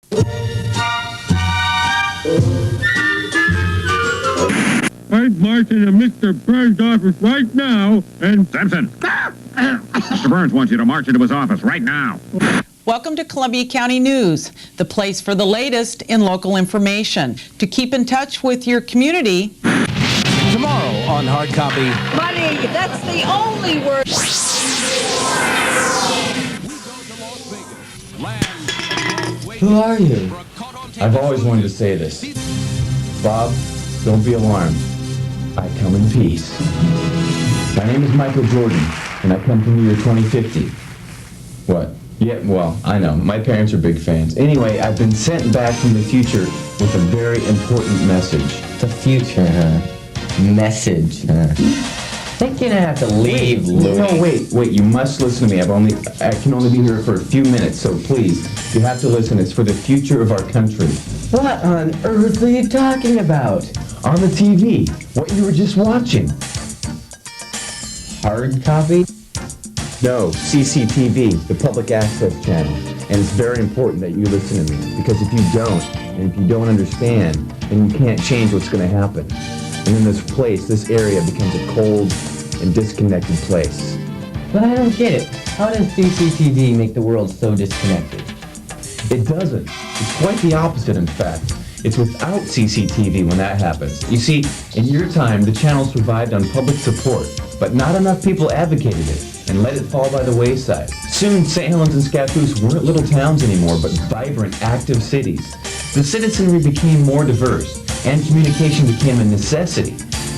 I'd march into Mr. Burns' office right now and... Simpson! Mr. Burns wants you to march into his office right now. Welcome to Columbia County News, the place for the latest in local information. To keep in touch with your community... Tomorrow on Hard Copy. Money, that's the only word. Who are you? I've always wanted to say this. Bob, don't be alarmed. I come in peace. My name is Michael Jordan, and I come from the year 2050. What? Yeah, well, I know. My parents are big fans. Anyway, I've been sent back from the future with a very important message. The future, huh? Message, huh? I think you're gonna have to leave, Louis. No, wait, you must listen to me. I can only be here for a few minutes, so please, you have to listen. It's for the future of our country. What on earth are you talking about? On the TV, what you were just watching. Hard copy? No, CCTV, the public access channel. And it's very important that you listen to me, because if you don't, and if you don't understand, then you can't change what's going to happen. And then this area becomes a cold and disconnected place. But I don't get it. How does CCTV make the world so disconnected? It doesn't. It's quite the opposite, in fact. It's without CCTV when that happens. You see, in your time, the channel survived on public support, but not enough people advocated it and let it fall by the wayside. Soon, St. Helens and Scappoose weren't little towns anymore, but vibrant, active cities. The citizenry became more diverse, and communication became a necessity.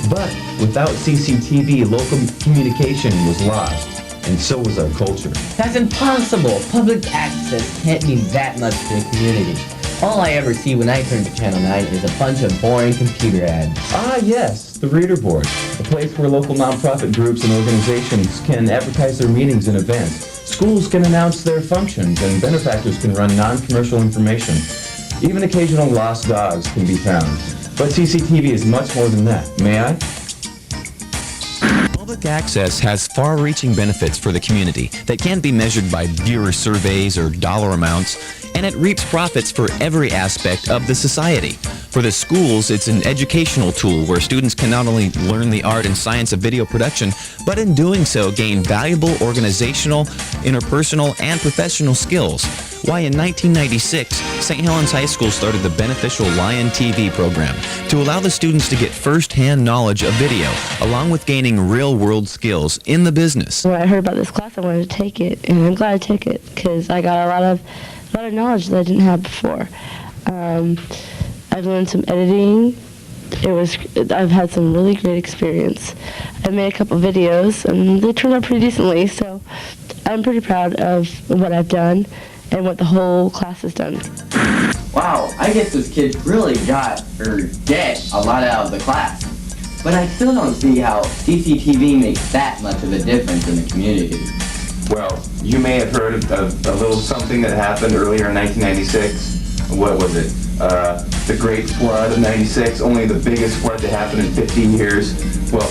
But without CCTV, local communication was lost, and so was our culture. That's impossible. Public access can't mean that much to the community. All I ever see when I turn to Channel 9 is a bunch of boring computer ads. Ah, yes, the Reader Board, a place where local nonprofit groups and organizations can advertise their meetings and events. Schools can announce their functions, and benefactors can run non-commercial information. Even occasional lost dogs can be found. But CCTV is much more than that. May I? Public access has far-reaching benefits for the community that can't be measured by viewer surveys or dollar amounts, and it reaps profits for every aspect of the society. For the schools, it's an educational tool where students can not only learn the art and science of video production, but in doing so gain valuable organizational, interpersonal, and professional skills. Why in 1996, St. Helens High School started the beneficial Lion TV program to allow the students to get first-hand knowledge of video, along with gaining real-world skills in the business. When I heard about this class, I wanted to take it, and I'm glad I took it because I got a lot of knowledge that I didn't have before. I've learned some editing. I've had some really great experience. I made a couple videos, and they turned out pretty decently, so I'm pretty proud of what I've done and what the whole class has done. Wow, I guess those kids really get a lot out of the class. But I still don't see how CCTV makes that much of a difference in the community. Well, you may have heard of a little something that happened earlier in 1996. What was it? The Great Flood of 96, only the biggest flood to happen in 50 years. Well,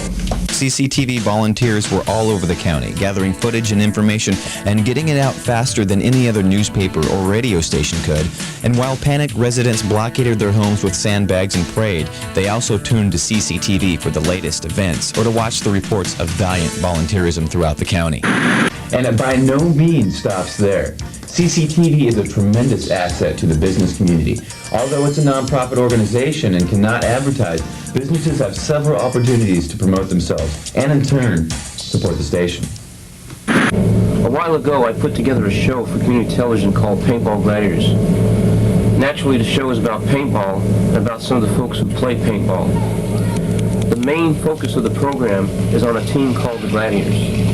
CCTV volunteers were all over the county, gathering footage and information and getting it out faster than any other newspaper or radio station could. And while panicked residents blockaded their homes with sandbags and prayed, they also tuned to CCTV for the latest events or to watch the reports of valiant volunteerism throughout the county. And it by no means stops there. CCTV is a tremendous asset to the business community. Although it's a nonprofit organization and cannot advertise, businesses have several opportunities to promote themselves and in turn support the station. A while ago, I put together a show for community television called Paintball Gladiators. Naturally, the show is about paintball and about some of the folks who play paintball. The main focus of the program is on a team called the Gladiators.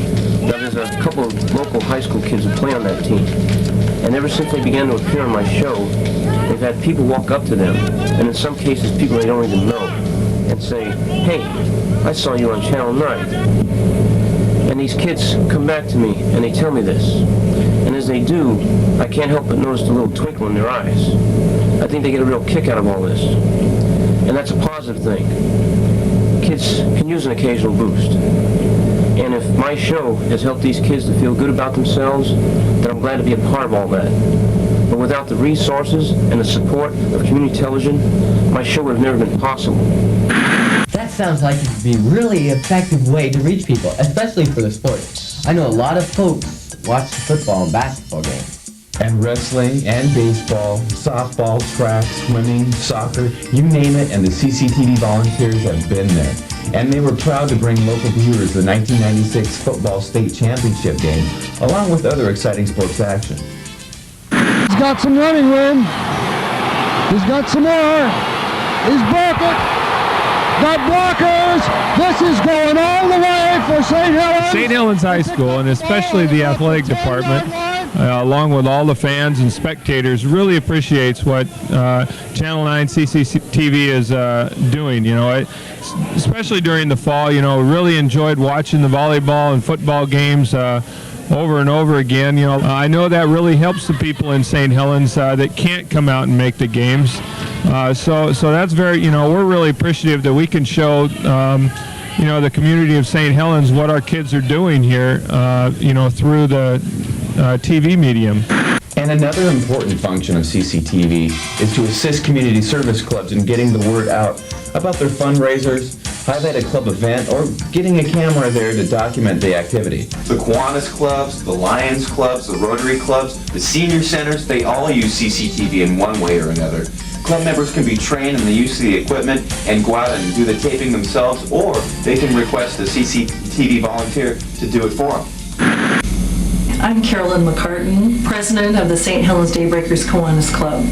Now, there's a couple of local high school kids who play on that team. And ever since they began to appear on my show, they've had people walk up to them, and in some cases people they don't even know, and say, "Hey, I saw you on Channel 9. And these kids come back to me, and they tell me this. And as they do, I can't help but notice the little twinkle in their eyes. I think they get a real kick out of all this. And that's a positive thing. Kids can use an occasional boost. And if my show has helped these kids to feel good about themselves, then I'm glad to be a part of all that. But Without the resources and the support of community television, my show would have never been possible. That sounds like it would be a really effective way to reach people, especially for the sports. I know a lot of folks watch the football and basketball games. And wrestling and baseball, softball, track, swimming, soccer, you name it, and the CCTV volunteers have been there. And they were proud to bring local viewers the 1996 football state championship game, along with other exciting sports action. He's got some running room. He's got some more. He's broke it. Got blockers. This is going all the way for St. Helens. St. Helens High School, and especially the athletic department, along with all the fans and spectators, really appreciates what Channel 9 CCTV is doing. You know, especially during the fall, you know, really enjoyed watching the volleyball and football games over and over again. You know, I know that really helps the people in St. Helens that can't come out and make the games. So that's very, you know, we're really appreciative that we can show, you know, the community of St. Helens what our kids are doing here, you know, through the TV medium. And another important function of CCTV is to assist community service clubs in getting the word out about their fundraisers, highlight a club event, or getting a camera there to document the activity. The Kiwanis clubs, the Lions clubs, the Rotary clubs, the senior centers, they all use CCTV in one way or another. Club members can be trained in the use of the equipment and go out and do the taping themselves, or they can request a CCTV volunteer to do it for them. I'm Carolyn McCartan, president of the St. Helens Daybreakers Kiwanis Club.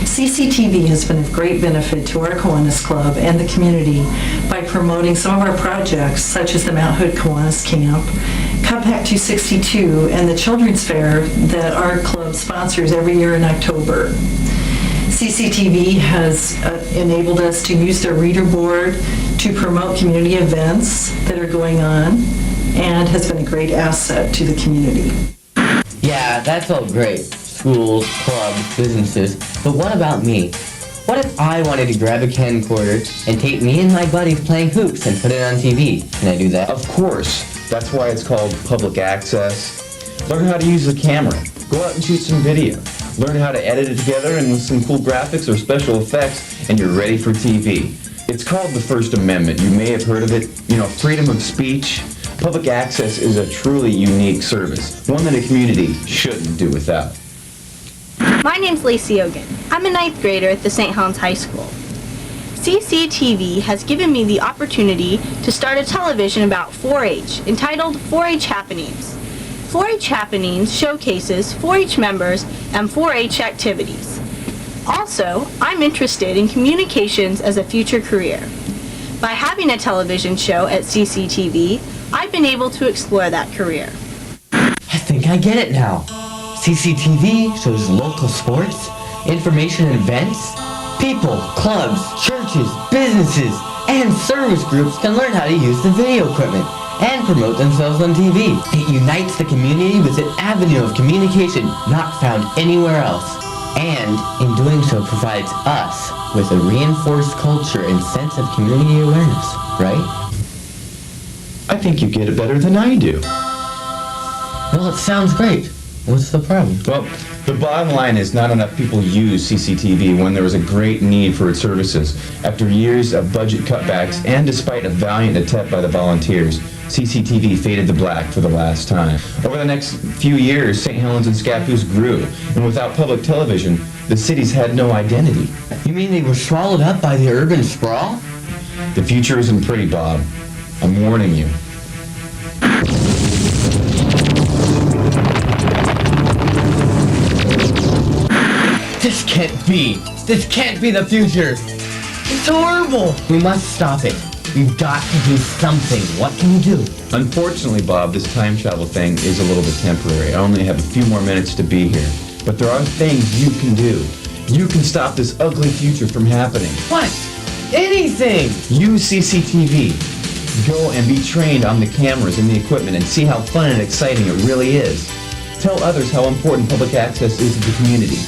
CCTV has been of great benefit to our Kiwanis Club and the community by promoting some of our projects, such as the Mount Hood Kiwanis Camp, Cupac 262, and the Children's Fair that our club sponsors every year in October. CCTV has enabled us to use their reader board to promote community events that are going on, and has been a great asset to the community. Yeah, that's all great. Schools, clubs, businesses. But what about me? What if I wanted to grab a camcorder and tape me and my buddies playing hoops and put it on TV? Can I do that? Of course. That's why it's called public access. Learn how to use the camera. Go out and shoot some video. Learn how to edit it together and with some cool graphics or special effects, and you're ready for TV. It's called the First Amendment. You may have heard of it. You know, freedom of speech. Public access is a truly unique service, one that a community shouldn't do without. My name's Lacey Ogan. I'm a 9th grader at the St. Helens High School. CCTV has given me the opportunity to start a television about 4-H entitled 4-H Happenings. 4-H Happenings showcases 4-H members and 4-H activities. Also, I'm interested in communications as a future career. By having a television show at CCTV, I've been able to explore that career. I think I get it now. CCTV shows local sports, information and events. People, clubs, churches, businesses, and service groups can learn how to use the video equipment and promote themselves on TV. It unites the community with an avenue of communication not found anywhere else. And in doing so provides us with a reinforced culture and sense of community awareness, right? I think you get it better than I do. Well, it sounds great. What's the problem? Well, the bottom line is not enough people use CCTV when there was a great need for its services. After years of budget cutbacks and despite a valiant attempt by the volunteers, CCTV faded to black for the last time. Over the next few years, St. Helens and Scappoose grew, and without public television, the cities had no identity. You mean they were swallowed up by the urban sprawl? The future isn't pretty, Bob. I'm warning you. This can't be. This can't be the future. It's horrible. We must stop it. We've got to do something. What can we do? Unfortunately, Bob, this time travel thing is a little bit temporary. I only have a few more minutes to be here. But there are things you can do. You can stop this ugly future from happening. What? Anything! Use CCTV. Go and be trained on the cameras and the equipment and see how fun and exciting it really is. Tell others how important public access is to the community.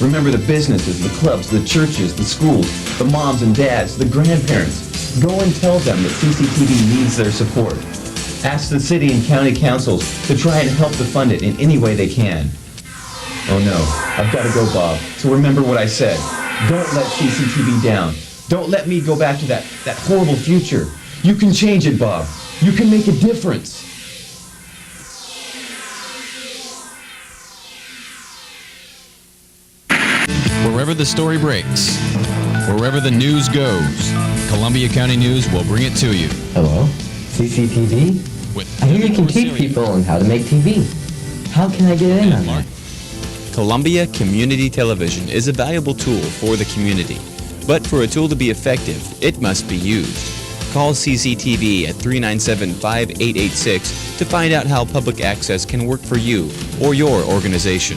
Remember the businesses, the clubs, the churches, the schools, the moms and dads, the grandparents. Go and tell them that CCTV needs their support. Ask the city and county councils to try and help to fund it in any way they can. Oh no, I've got to go, Bob. So remember what I said. Don't let CCTV down. Don't let me go back to that horrible future. You can change it, Bob. You can make a difference. Wherever the story breaks, wherever the news goes, Columbia County News will bring it to you. Hello? CCTV? I hear you can teach people on how to make TV. How can I get in on that? Columbia Community Television is a valuable tool for the community. But for a tool to be effective, it must be used. Call CCTV at 397-5886 to find out how public access can work for you or your organization.